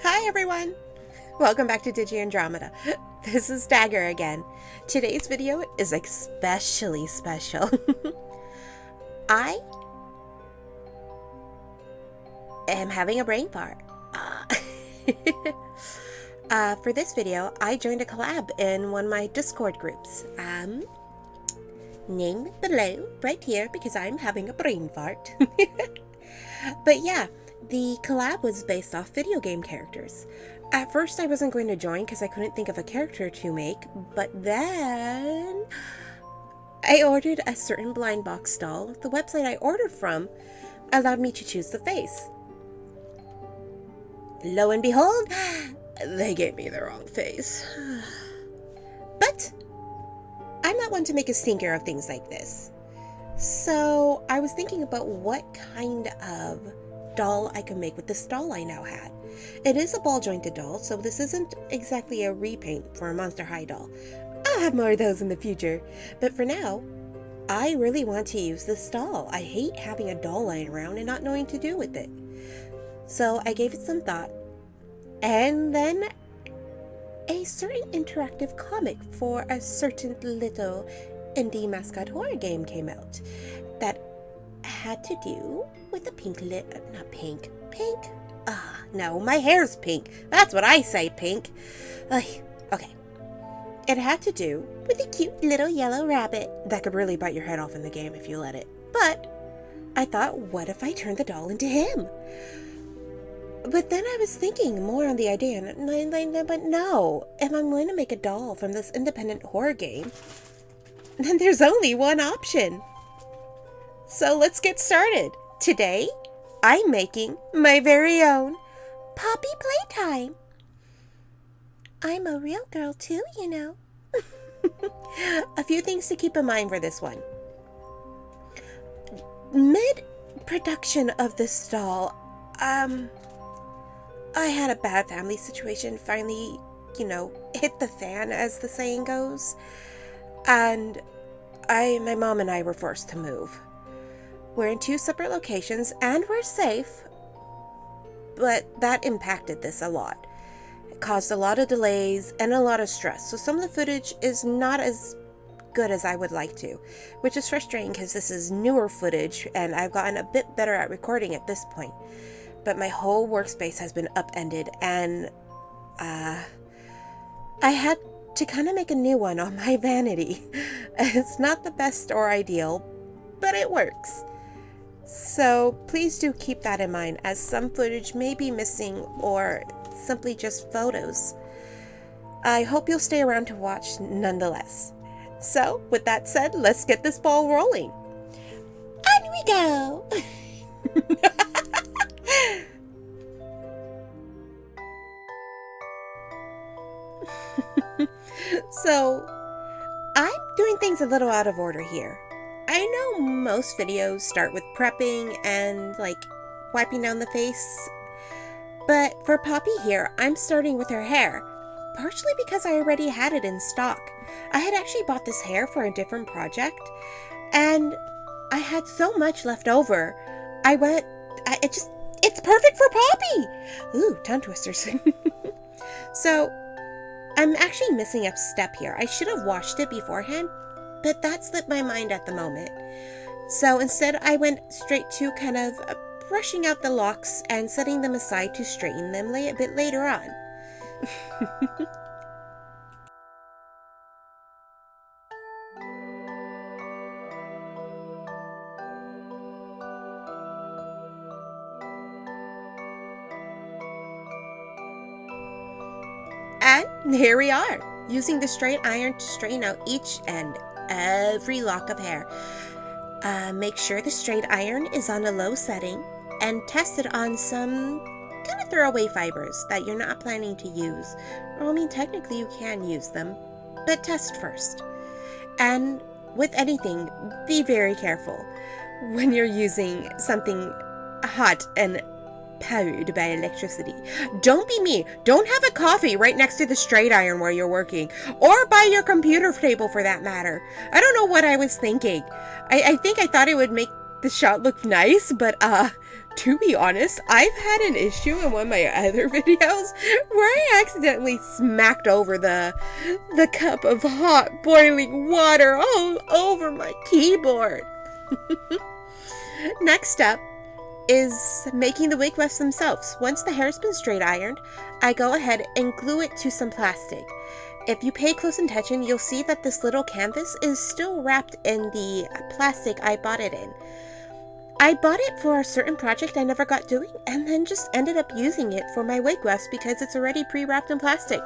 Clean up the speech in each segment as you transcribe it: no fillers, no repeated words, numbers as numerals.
Hi everyone! Welcome back to DigitalGemStore. This is Dagger again. Today's video is especially special. I am having a brain fart. For this video, I joined a collab in one of my Discord groups. Name below right here because I'm having a brain fart. But yeah, the collab was based off video game characters. At first I wasn't going to join because I couldn't think of a character to make, but then I ordered a certain blind box doll. The website I ordered from allowed me to choose the face. Lo and behold, they gave me the wrong face. But I'm not one to make a stinker of things like this. So I was thinking about what kind of doll I could make with this doll I now had. It is a ball jointed doll, so this isn't exactly a repaint for a Monster High doll. I'll have more of those in the future, but for now, I really want to use this doll. I hate having a doll lying around and not knowing what to do with it. So I gave it some thought, and then a certain interactive comic for a certain little indie mascot horror game came out that had to do with a pink no, my hair's pink. That's what I say, pink. Okay. It had to do with a cute little yellow rabbit that could really bite your head off in the game if you let it. But I thought, what if I turned the doll into him? But then I was thinking more on the idea, but no, if I'm going to make a doll from this independent horror game, then there's only one option. So let's get started. Today, I'm making my very own Poppy Playtime. I'm a real girl too, you know. A few things to keep in mind for this one. Mid-production of this doll, I had a bad family situation finally, hit the fan, as the saying goes. And my mom and I were forced to move. We're in 2 separate locations and we're safe, but that impacted this a lot. It caused a lot of delays and a lot of stress, so some of the footage is not as good as I would like to, which is frustrating because this is newer footage and I've gotten a bit better at recording at this point. But my whole workspace has been upended and I had to kind of make a new one on my vanity. It's not the best or ideal, but it works. So please do keep that in mind, as some footage may be missing or simply just photos. I hope you'll stay around to watch nonetheless. So with that said, let's get this ball rolling. On we go! So I'm doing things a little out of order here. I know most videos start with prepping and wiping down the face, but for Poppy here, I'm starting with her hair, partially because I already had it in stock. I had actually bought this hair for a different project, and I had so much left over. It's perfect for Poppy! Ooh, tongue twisters. So, I'm actually missing a step here. I should have washed it beforehand, but that slipped my mind at the moment. So instead, I went straight to kind of brushing out the locks and setting them aside to straighten them a bit later on. And here we are, using the straight iron to straighten out each and every lock of hair. Make sure the straight iron is on a low setting and test it on some kind of throwaway fibers that you're not planning to use. Well, I mean, technically you can use them, but test first. And with anything, be very careful when you're using something hot and powered by electricity. Don't be me. Don't have a coffee right next to the straight iron where you're working, or by your computer table for that matter. I don't know what I was thinking. I think I thought it would make the shot looked nice, but to be honest, I've had an issue in one of my other videos where I accidentally smacked over the cup of hot boiling water all over my keyboard. Next up is making the wig wefts themselves. Once the hair's been straight ironed, I go ahead and glue it to some plastic. If you pay close attention, you'll see that this little canvas is still wrapped in the plastic I bought it in. I bought it for a certain project I never got doing, and then just ended up using it for my wig wefts because it's already pre-wrapped in plastic.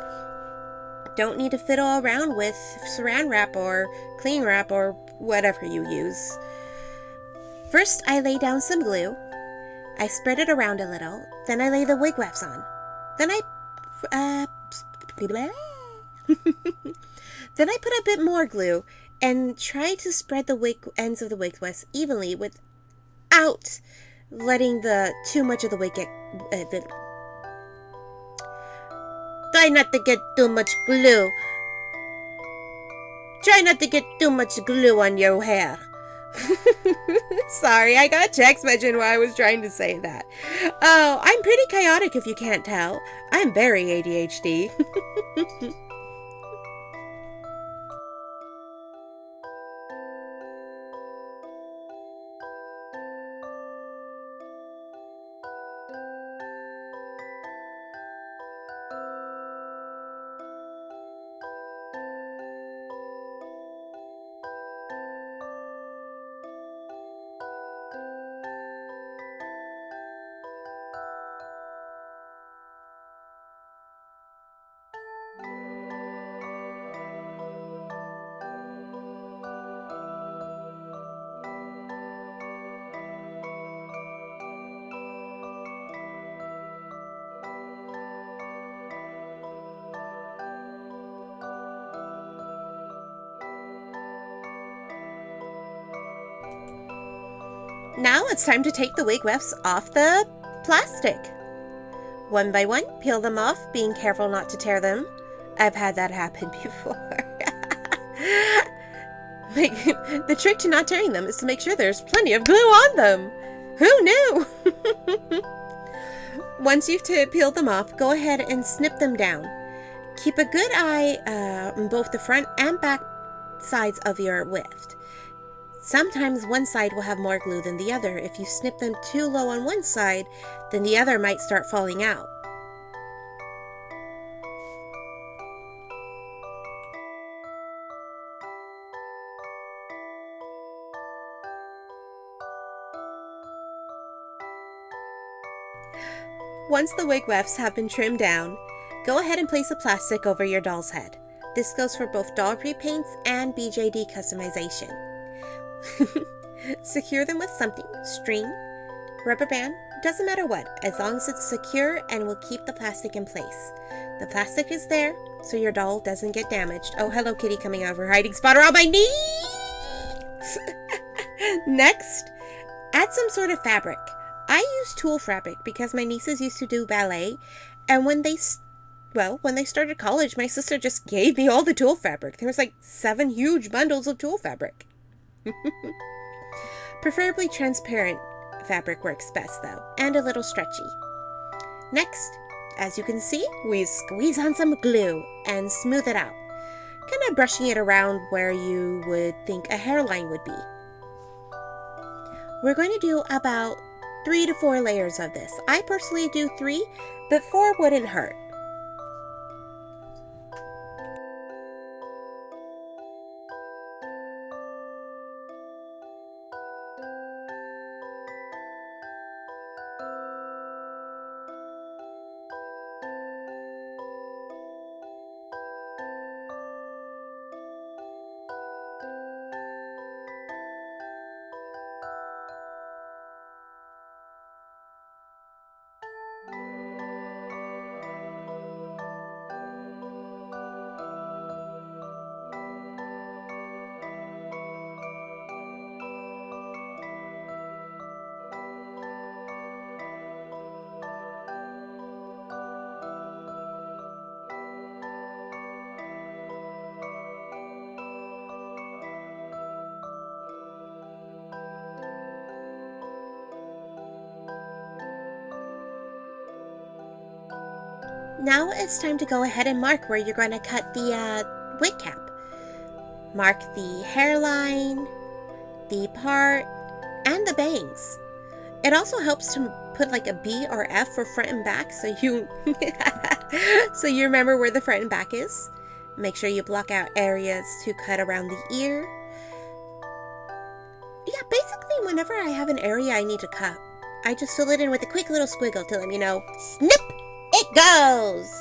Don't need to fiddle around with saran wrap or cling wrap or whatever you use. First, I lay down some glue. I spread it around a little, then I lay the wig wefts on. Then I then I put a bit more glue and try to spread the ends of the wig wefts evenly without letting too much of the wig get try not to get too much glue. Try not to get too much glue on your hair. Sorry, I got a text message while I was trying to say that. Oh, I'm pretty chaotic if you can't tell. I'm very ADHD. Now it's time to take the wig wefts off the plastic. One by one, peel them off, being careful not to tear them. I've had that happen before. The trick to not tearing them is to make sure there's plenty of glue on them. Who knew? Once you've peeled them off, go ahead and snip them down. Keep a good eye on both the front and back sides of your weft. Sometimes one side will have more glue than the other. If you snip them too low on one side, then the other might start falling out. Once the wig wefts have been trimmed down, go ahead and place a plastic over your doll's head. This goes for both doll repaints and BJD customization. Secure them with something, string, rubber band, doesn't matter what, as long as it's secure and will keep the plastic in place. The plastic is there, so your doll doesn't get damaged. Oh, Hello Kitty coming out of her hiding spot around my knees! Next, add some sort of fabric. I use tulle fabric because my nieces used to do ballet, and when they started college, my sister just gave me all the tulle fabric. There was like 7 huge bundles of tulle fabric. Preferably transparent fabric works best though, and a little stretchy. Next, as you can see, we squeeze on some glue and smooth it out, kind of brushing it around where you would think a hairline would be. We're going to do about 3 to 4 layers of this. I personally do 3, but 4 wouldn't hurt. Now it's time to go ahead and mark where you're going to cut the wig cap. Mark the hairline, the part, and the bangs. It also helps to put like a B or F for front and back so you so you remember where the front and back is. Make sure you block out areas to cut around the ear. Yeah, basically whenever I have an area I need to cut, I just fill it in with a quick little squiggle to let me know, snip, it goes!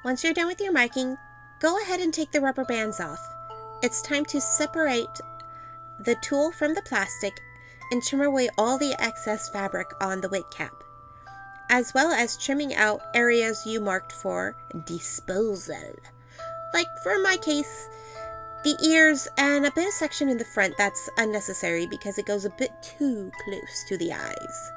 Once you're done with your marking, go ahead and take the rubber bands off. It's time to separate the tool from the plastic and trim away all the excess fabric on the wig cap, as well as trimming out areas you marked for disposal. Like for my case, the ears and a bit of section in the front that's unnecessary because it goes a bit too close to the eyes.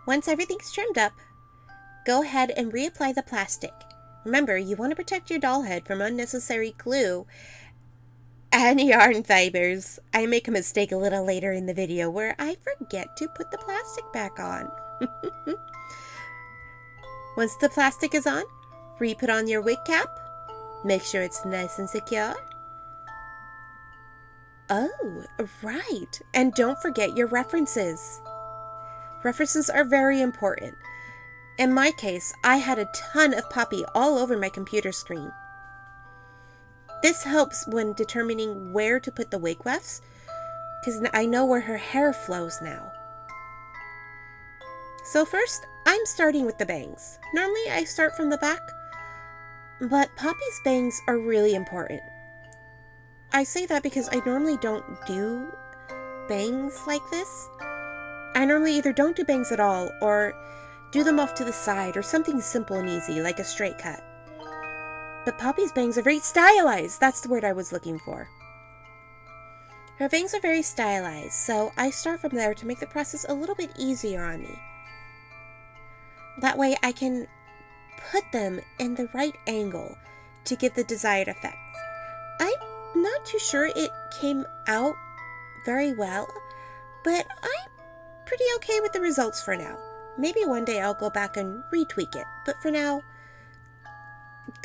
Once everything's trimmed up, go ahead and reapply the plastic. Remember, you want to protect your doll head from unnecessary glue and yarn fibers. I make a mistake a little later in the video where I forget to put the plastic back on. Once the plastic is on, re-put on your wig cap. Make sure it's nice and secure. Oh, right. And don't forget your references. References are very important. In my case, I had a ton of Poppy all over my computer screen. This helps when determining where to put the wig wefts, because I know where her hair flows now. So first, I'm starting with the bangs. Normally I start from the back, but Poppy's bangs are really important. I say that because I normally don't do bangs like this. I normally either don't do bangs at all, or do them off to the side, or something simple and easy, like a straight cut. But Poppy's bangs are very stylized. That's the word I was looking for. Her bangs are very stylized, so I start from there to make the process a little bit easier on me. That way I can put them in the right angle to get the desired effect. I'm not too sure it came out very well, but I'm pretty okay with the results for now. Maybe one day I'll go back and retweak it, but for now,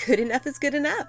good enough is good enough.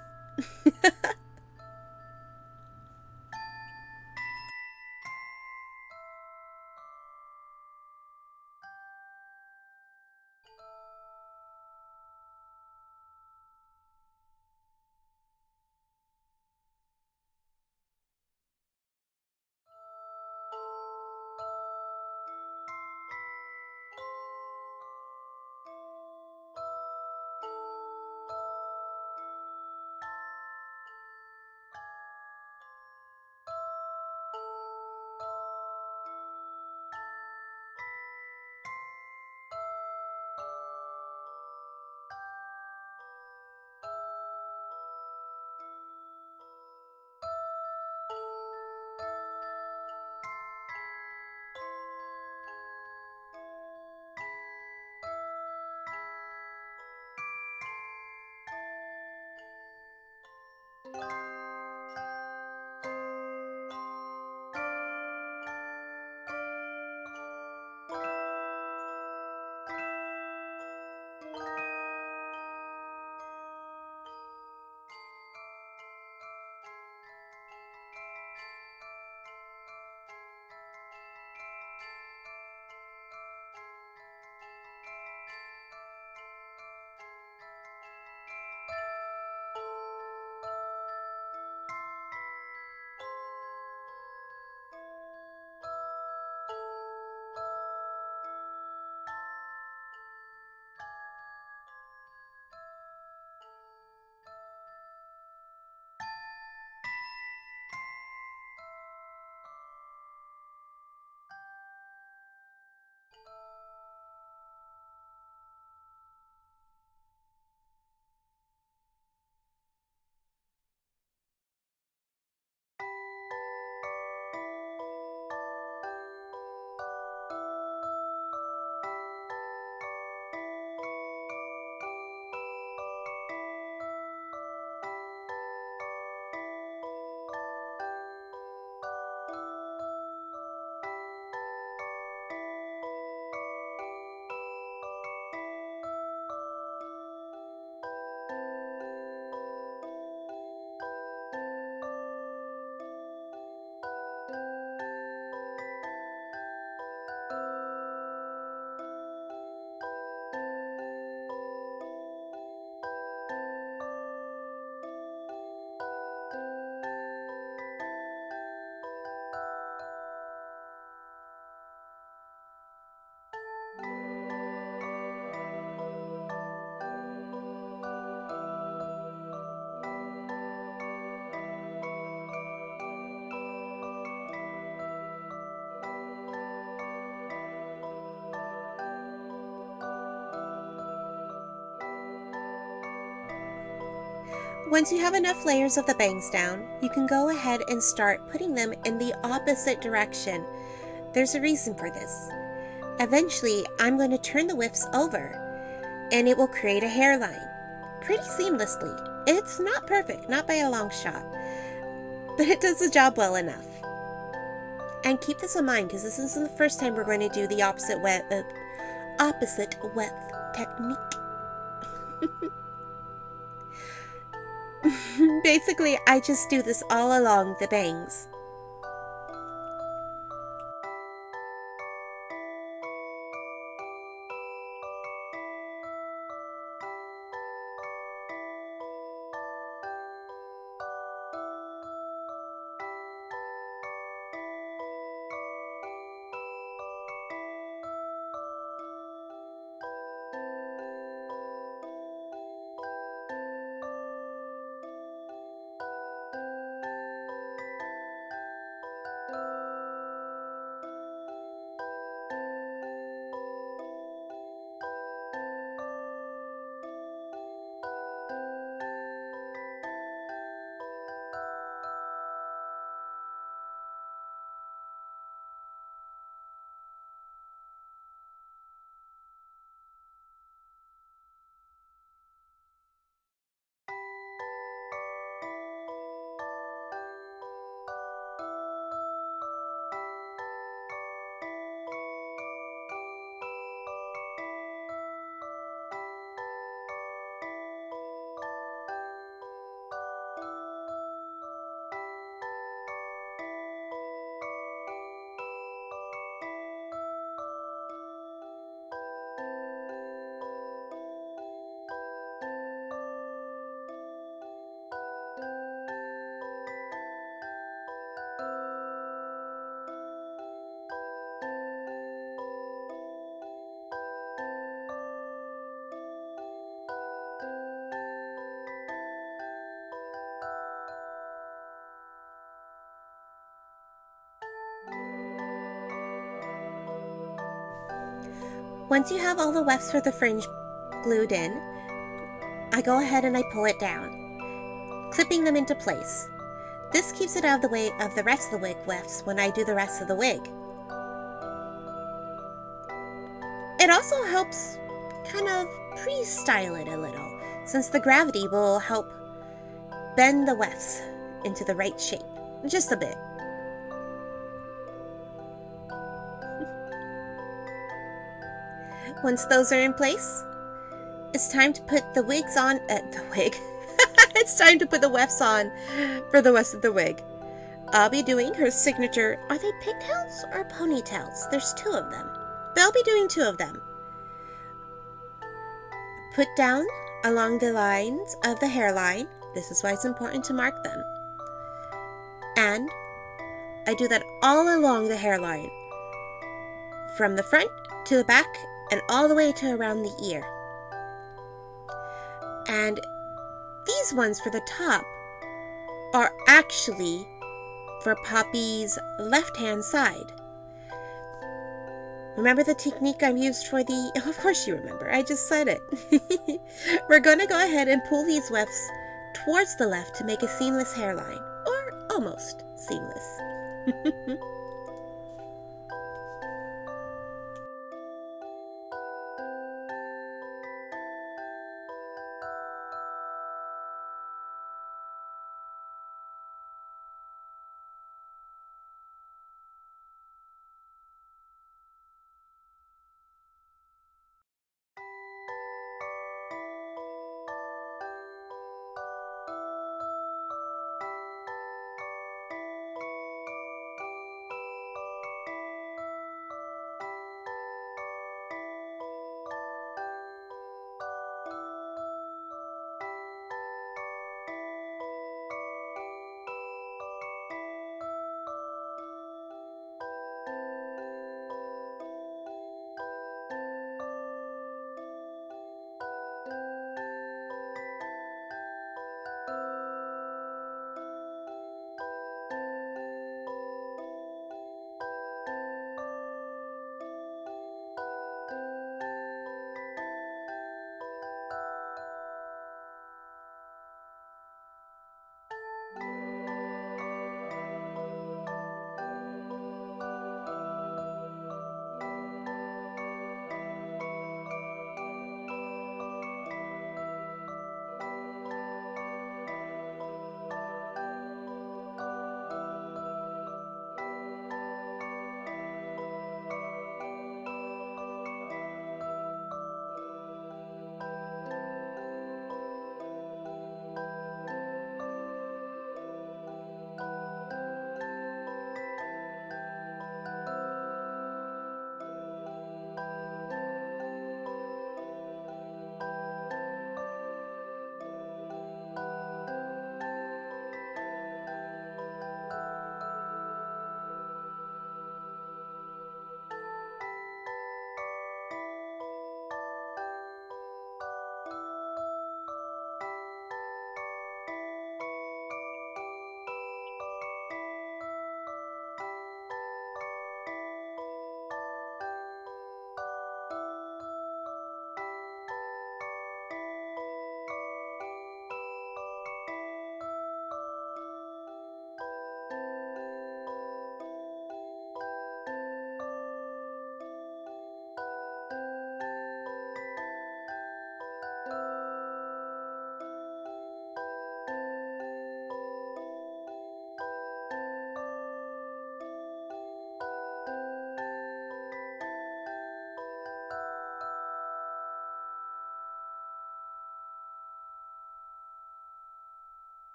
Once you have enough layers of the bangs down, you can go ahead and start putting them in the opposite direction. There's a reason for this. Eventually, I'm going to turn the whiffs over, and it will create a hairline, pretty seamlessly. It's not perfect, not by a long shot, but it does the job well enough. And keep this in mind, because this isn't the first time we're going to do the opposite weft technique. Basically, I just do this all along the bangs. Once you have all the wefts for the fringe glued in, I go ahead and I pull it down, clipping them into place. This keeps it out of the way of the rest of the wig wefts when I do the rest of the wig. It also helps kind of pre-style it a little, since the gravity will help bend the wefts into the right shape, just a bit. Once those are in place, it's time to put the wigs on, it's time to put the wefts on for the rest of the wig. I'll be doing her signature, are they pigtails or ponytails? There's two of them, but I'll be doing two of them. Put down along the lines of the hairline. This is why it's important to mark them. And I do that all along the hairline, from the front to the back and all the way to around the ear. And these ones for the top are actually for Poppy's left-hand side. Remember the technique I used for the... Oh, of course you remember, I just said it. We're going to go ahead and pull these wefts towards the left to make a seamless hairline, or almost seamless.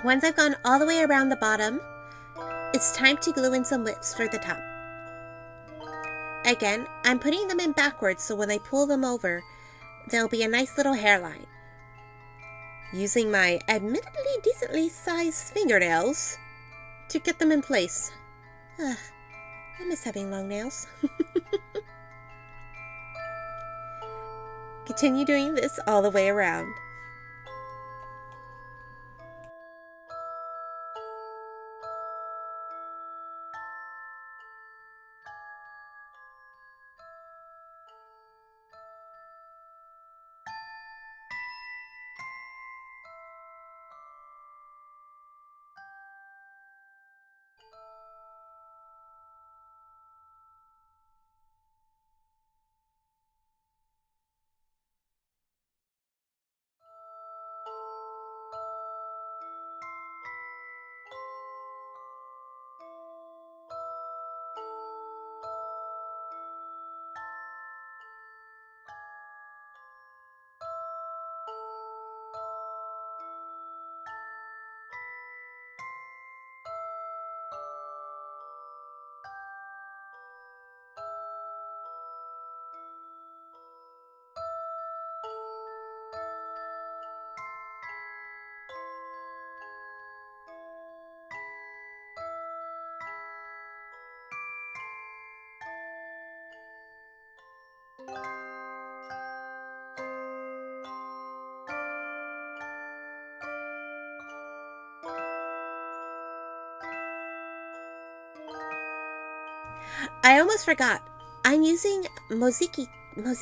Once I've gone all the way around the bottom, it's time to glue in some lips for the top. Again, I'm putting them in backwards so when I pull them over, there'll be a nice little hairline. Using my admittedly decently sized fingernails to get them in place. I miss having long nails. Continue doing this all the way around. I almost forgot. I'm using Moziki, look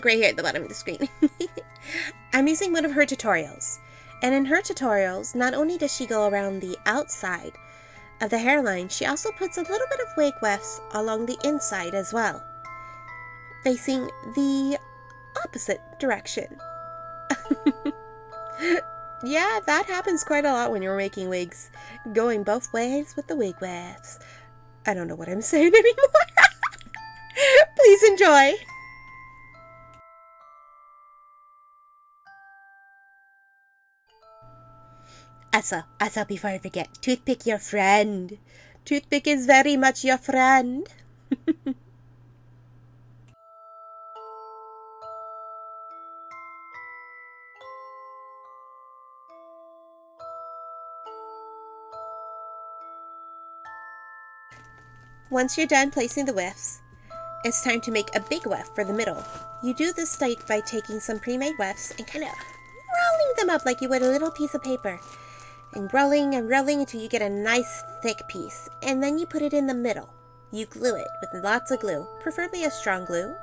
right here at the bottom of the screen. I'm using one of her tutorials. And in her tutorials, not only does she go around the outside of the hairline, she also puts a little bit of wig wefts along the inside as well, facing the opposite direction. Yeah, that happens quite a lot when you're making wigs. Going both ways with the wig wefts. I don't know what I'm saying anymore. Please enjoy. Also, before I forget, Toothpick your friend. Toothpick is very much your friend. Once you're done placing the wefts, it's time to make a big weft for the middle. You do this step by taking some pre-made wefts and kind of rolling them up like you would a little piece of paper. And rolling until you get a nice thick piece. And then you put it in the middle. You glue it with lots of glue, preferably a strong glue.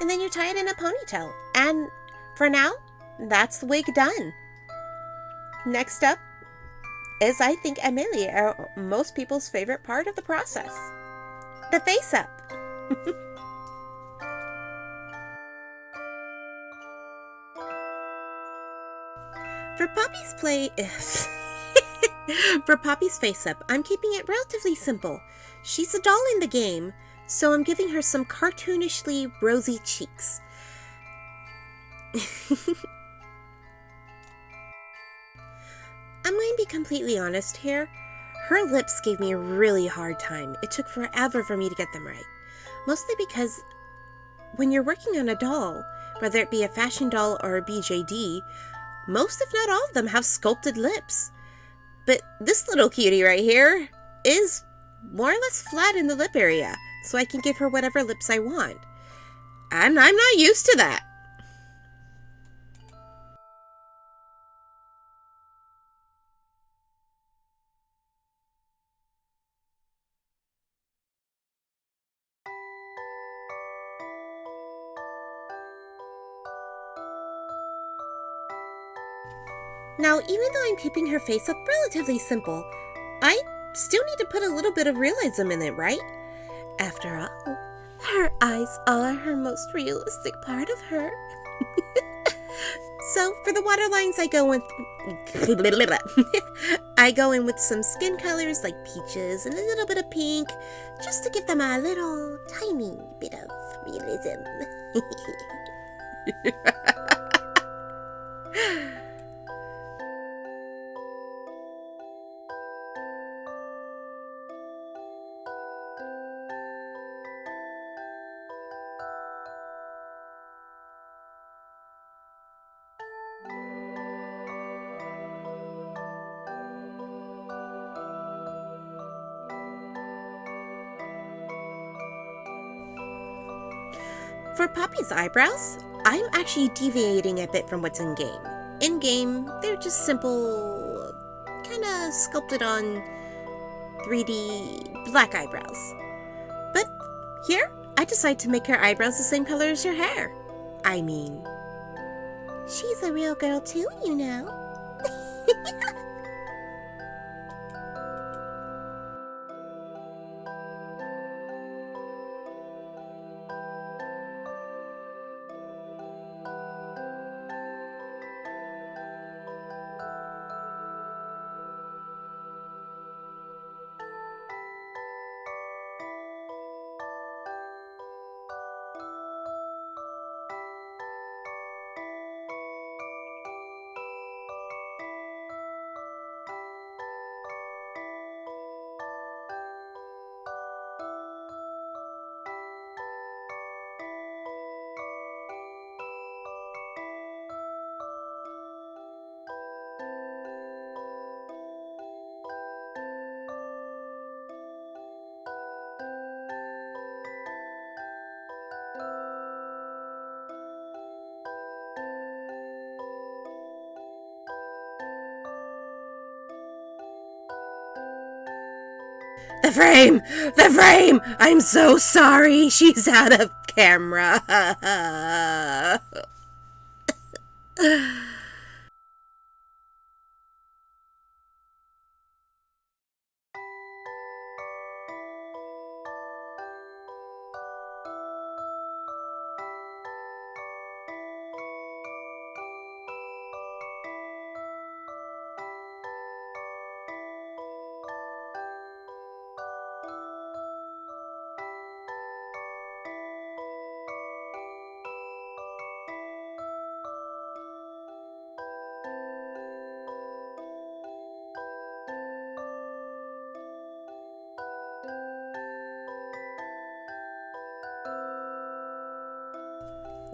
And then you tie it in a ponytail. And for now, that's the wig done. Next up is, I think, Amelia, most people's favorite part of the process. The face up. For Poppy's face up, I'm keeping it relatively simple. She's a doll in the game, so I'm giving her some cartoonishly rosy cheeks. I'm going to be completely honest here. Her lips gave me a really hard time. It took forever for me to get them right. Mostly because when you're working on a doll, whether it be a fashion doll or a BJD, most if not all of them have sculpted lips. But this little cutie right here is more or less flat in the lip area, so I can give her whatever lips I want. And I'm not used to that. Now, even though I'm keeping her face up relatively simple, I still need to put a little bit of realism in it, right? After all, her eyes are her most realistic part of her. So, for the waterlines, I go in with some skin colors like peaches and a little bit of pink, just to give them a little tiny bit of realism. For Poppy's eyebrows, I'm actually deviating a bit from what's in-game. In-game, they're just simple, kind of sculpted on 3D black eyebrows. But here, I decided to make her eyebrows the same color as her hair. I mean, she's a real girl too, you know. The frame! The frame! I'm so sorry. She's out of camera.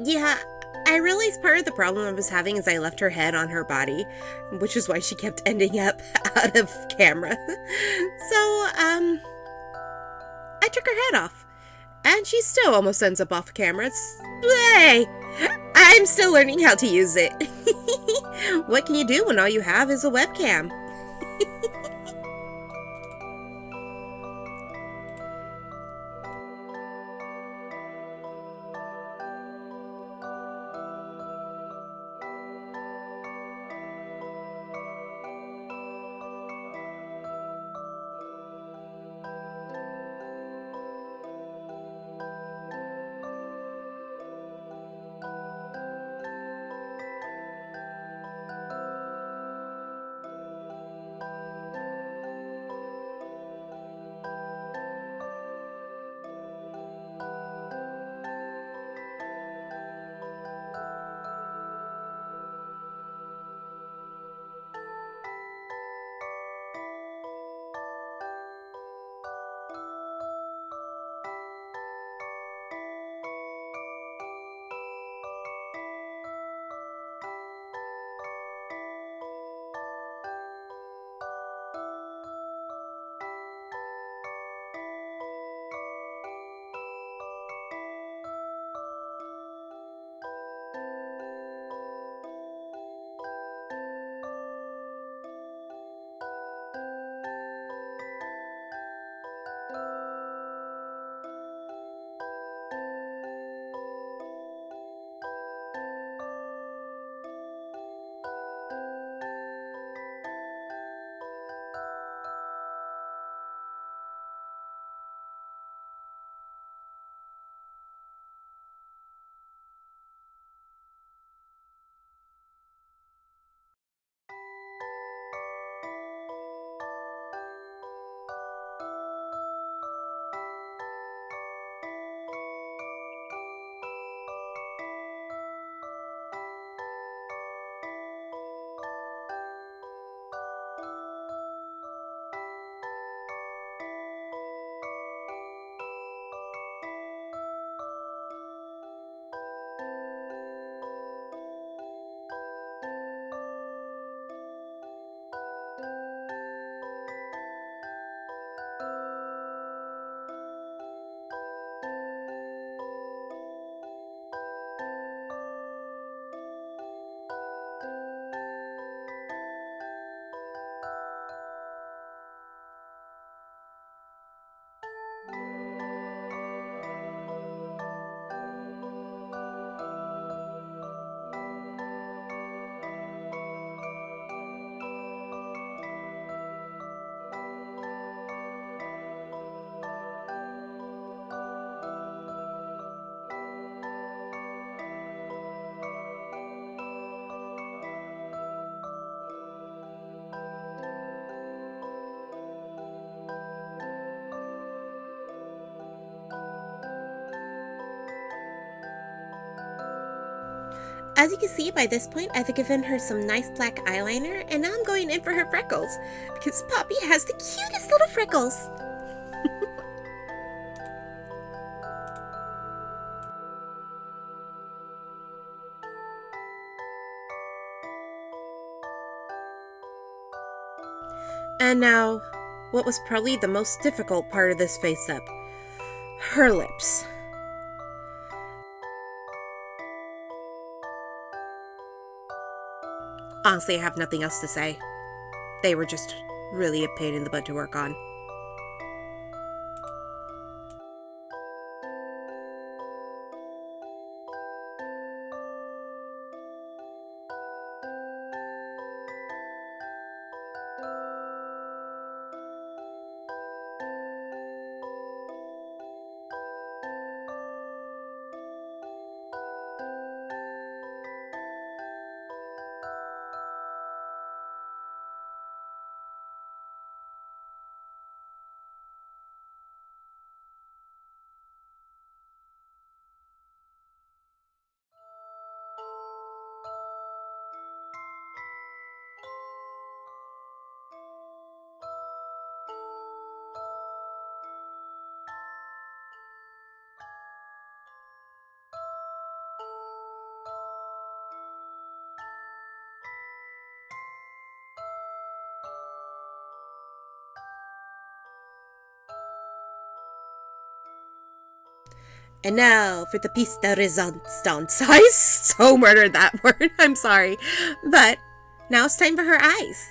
Yeah, I realized part of the problem I was having is I left her head on her body, which is why she kept ending up out of camera. So, I took her head off. And she still almost ends up off camera. Hey, I'm still learning how to use it. What can you do when all you have is a webcam? As you can see, by this point, I've given her some nice black eyeliner, and now I'm going in for her freckles, because Poppy has the cutest little freckles. And now, what was probably the most difficult part of this face-up, her lips. Honestly, I have nothing else to say. They were just really a pain in the butt to work on. And now for the piece de resistance. I so murdered that word. I'm sorry. But now it's time for her eyes.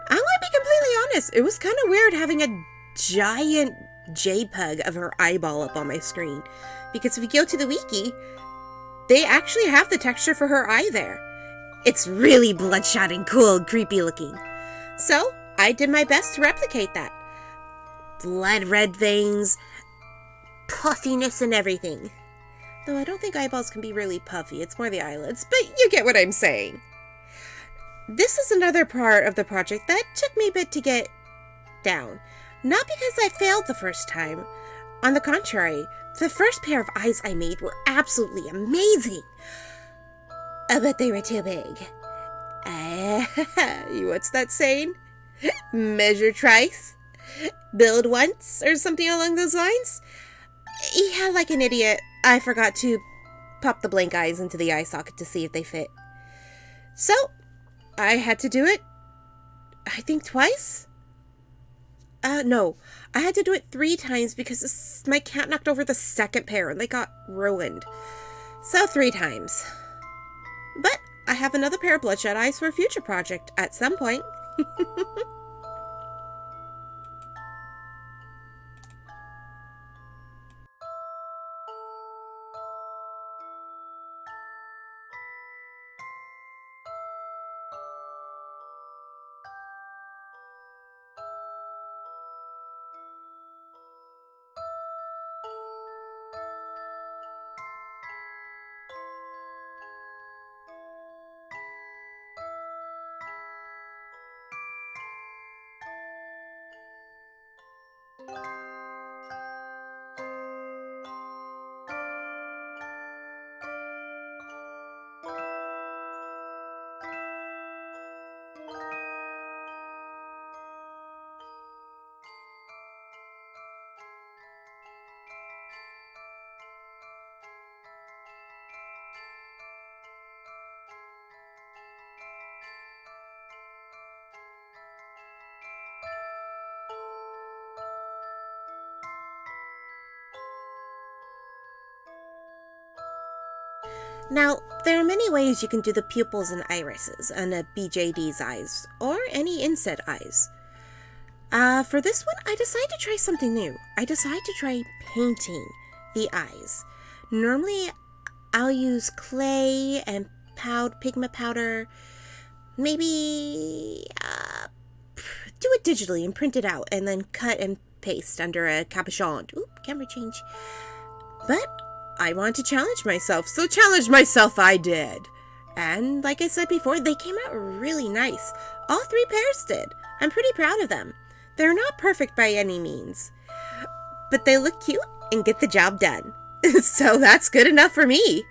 I'm going to be completely honest. It was kind of weird having a giant JPEG of her eyeball up on my screen. Because if you go to the wiki, they actually have the texture for her eye there. It's really bloodshot and cool and creepy looking. So I did my best to replicate that. Blood red veins, puffiness and everything. Though I don't think eyeballs can be really puffy, it's more the eyelids, but you get what I'm saying. This is another part of the project that took me a bit to get down. Not because I failed the first time. On the contrary, the first pair of eyes I made were absolutely amazing. But they were too big. What's that saying? Measure twice, build once, or something along those lines? Yeah, like an idiot, I forgot to pop the blank eyes into the eye socket to see if they fit. So, I had to do it, I think twice? No, I had to do it 3 times because my cat knocked over the second pair and they got ruined. So 3 times. But I have another pair of bloodshot eyes for a future project at some point. Now, there are many ways you can do the pupils and irises on a BJD's eyes, or any inset eyes. For this one, I decided to try something new. I decided to try painting the eyes. Normally, I'll use clay and pigment powder, maybe do it digitally and print it out, and then cut and paste under a capuchon. Oop, camera change. But I want to challenge myself, so challenge myself I did. And like I said before, they came out really nice. All 3 pairs did. I'm pretty proud of them. They're not perfect by any means, but they look cute and get the job done. So that's good enough for me.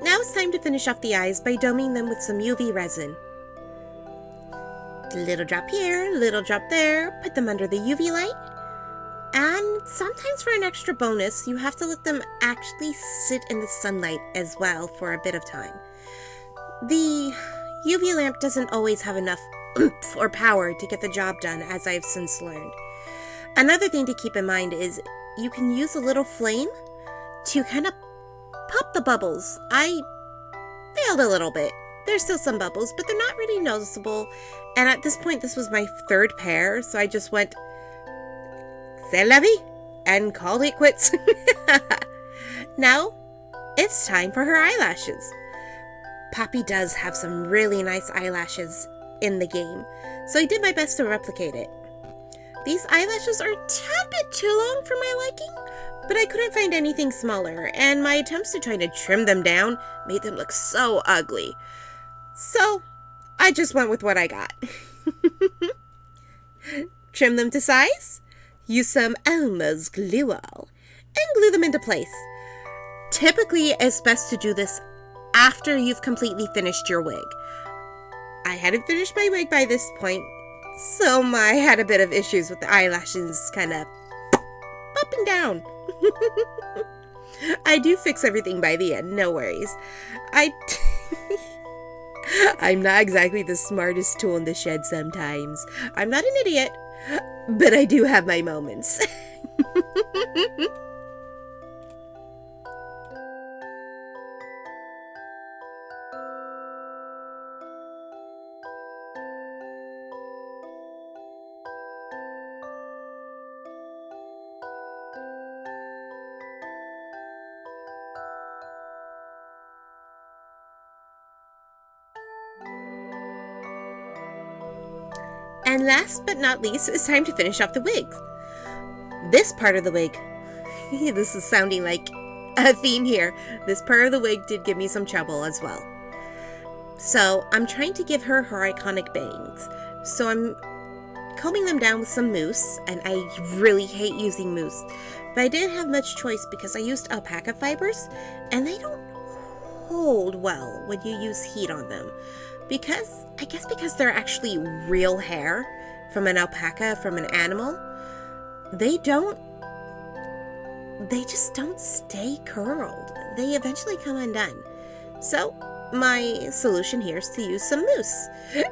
Now it's time to finish off the eyes by doming them with some UV resin. Little drop here, little drop there, put them under the UV light. And sometimes for an extra bonus, you have to let them actually sit in the sunlight as well for a bit of time. The UV lamp doesn't always have enough oomph or power to get the job done, as I've since learned. Another thing to keep in mind is you can use a little flame to kind of pop the bubbles. I failed a little bit. There's still some bubbles, but they're not really noticeable. And at this point, this was my third pair, so I just went, c'est la vie, and called it quits. Now, it's time for her eyelashes. Poppy does have some really nice eyelashes in the game, so I did my best to replicate it. These eyelashes are a tad bit too long for my liking, but I couldn't find anything smaller, and my attempts to try to trim them down made them look so ugly. So, I just went with what I got. Trim them to size, use some Elmer's glue all, and glue them into place. Typically, it's best to do this after you've completely finished your wig. I hadn't finished my wig by this point, so I had a bit of issues with the eyelashes kind of up and down. I do fix everything by the end, no worries. I'm not exactly the smartest tool in the shed sometimes. I'm not an idiot, but I do have my moments. And last but not least, it's time to finish off the wigs. This part of the wig, this is sounding like a theme here. This part of the wig did give me some trouble as well. So I'm trying to give her iconic bangs. So I'm combing them down with some mousse, and I really hate using mousse, but I didn't have much choice because I used alpaca fibers, and they don't hold well when you use heat on them. I guess because they're actually real hair from an alpaca, from an animal, they just don't stay curled. They eventually come undone. So my solution here is to use some mousse.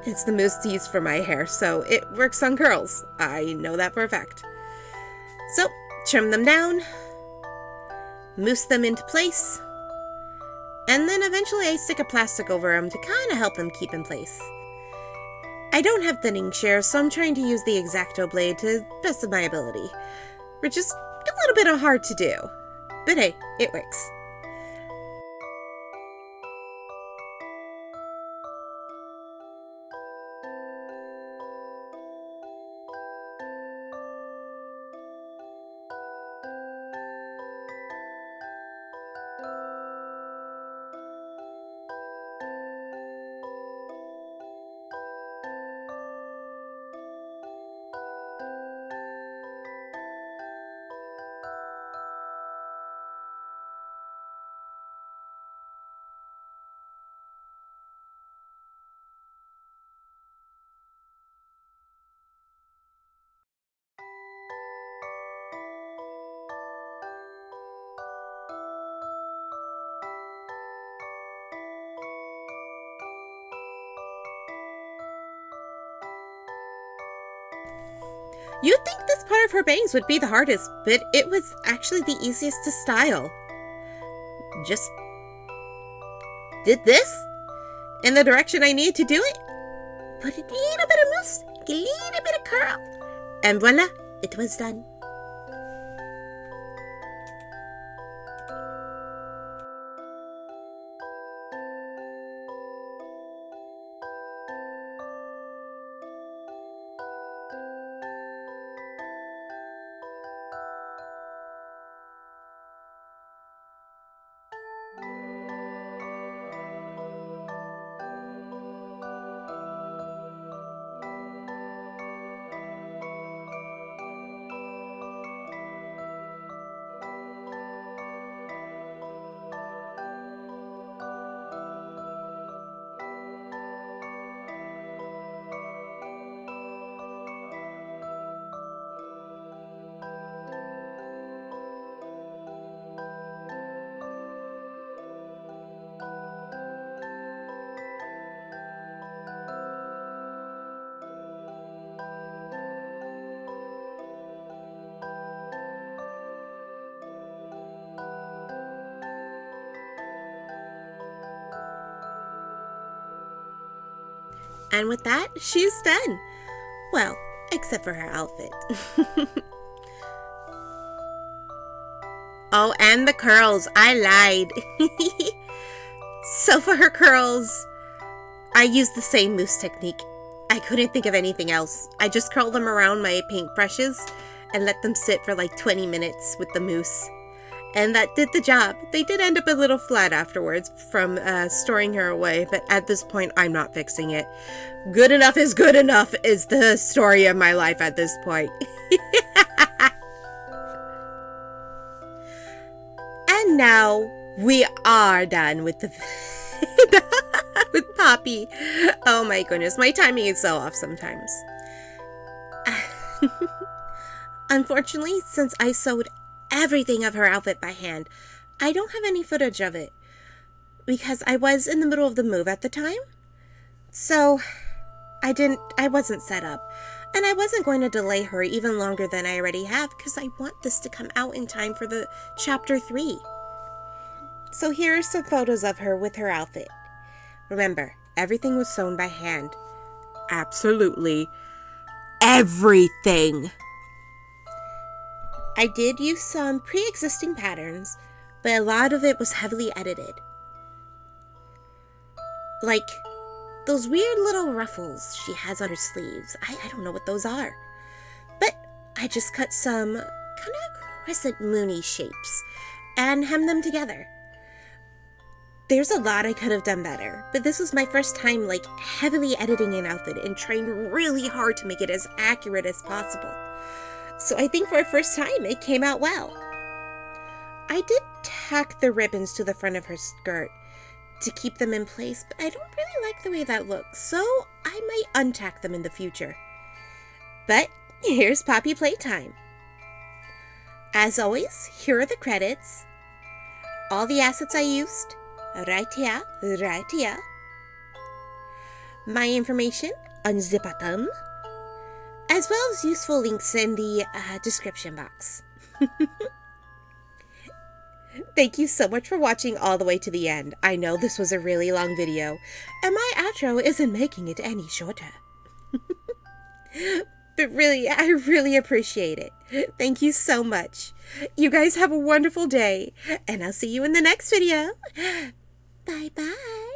It's the mousse to use for my hair, so it works on curls. I know that for a fact. So trim them down, mousse them into place, and then eventually I stick a plastic over them to kind of help them keep in place. I don't have thinning shears, so I'm trying to use the X-Acto blade to the best of my ability, which is a little bit hard to do, but hey, it works. You'd think this part of her bangs would be the hardest, but it was actually the easiest to style. Just did this in the direction I need to do it, put a little bit of mousse, a little bit of curl, and voila, it was done. And with that, she's done. Well, except for her outfit. Oh, and the curls. I lied. So for her curls, I used the same mousse technique. I couldn't think of anything else. I just curled them around my paint brushes and let them sit for like 20 minutes with the mousse. And that did the job. They did end up a little flat afterwards from storing her away, but at this point, I'm not fixing it. Good enough is good enough is the story of my life at this point. And now we are done with the with Poppy. Oh my goodness, my timing is so off sometimes. Unfortunately, since I sewed everything of her outfit by hand, I don't have any footage of it because I was in the middle of the move at the time. So I wasn't set up, and I wasn't going to delay her even longer than I already have because I want this to come out in time for the chapter 3. So here are some photos of her with her outfit. Remember, everything was sewn by hand. Absolutely everything. I did use some pre-existing patterns, but a lot of it was heavily edited. Like those weird little ruffles she has on her sleeves. I don't know what those are. But I just cut some kind of crescent moony shapes and hemmed them together. There's a lot I could have done better, but this was my first time like heavily editing an outfit and trying really hard to make it as accurate as possible. So I think for a first time it came out well. I did tack the ribbons to the front of her skirt to keep them in place, but I don't really like the way that looks, so I might untack them in the future. But here's Poppy Playtime. As always, here are the credits. All the assets I used, right here, right here. My information on the bottom, as well as useful links in the description box. Thank you so much for watching all the way to the end. I know this was a really long video, and my outro isn't making it any shorter. But really, I really appreciate it. Thank you so much. You guys have a wonderful day, and I'll see you in the next video. Bye-bye.